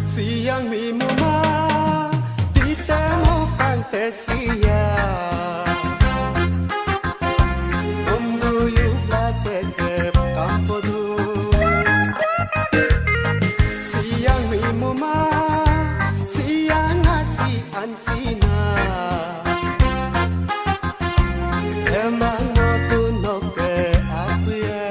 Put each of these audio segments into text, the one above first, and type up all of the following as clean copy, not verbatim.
Siang mimuma di temo fantasia Umduyuklah sekep kampodu Siang mimuma siang nasi ansina Emang motunok ke apa ya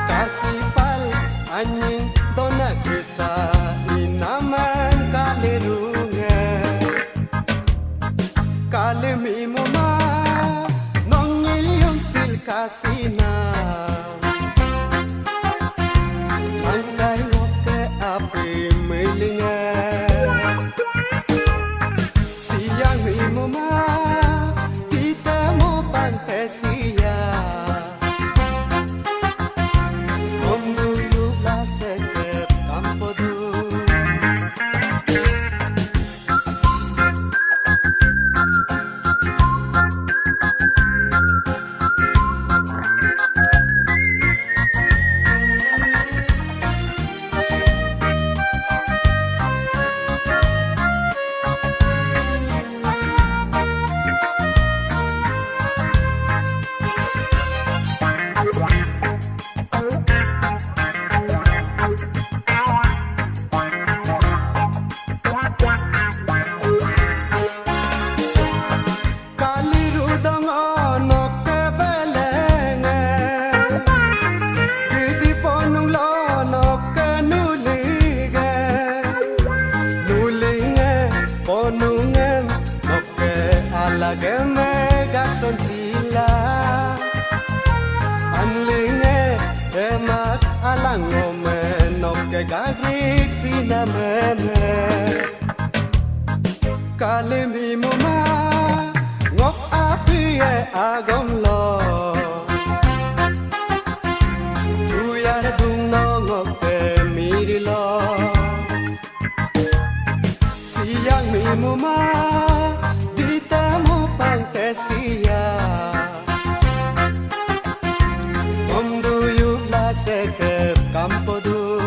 Kasipal anjing dona gesa inaman kalirunge kalemi muma nongil yung sil kasina angkay ngoke api milinge siang muma tita mo fantasia Son sila anlinge emak alang ngomen oke gagik sinameme kalemi muma ngok api agom lo tuyar dung no ngoke miri lo siang mi muma fantasia Umduyuklah sekep kampodu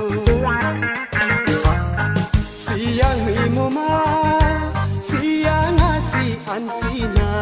siang mimuma siang nasi ansina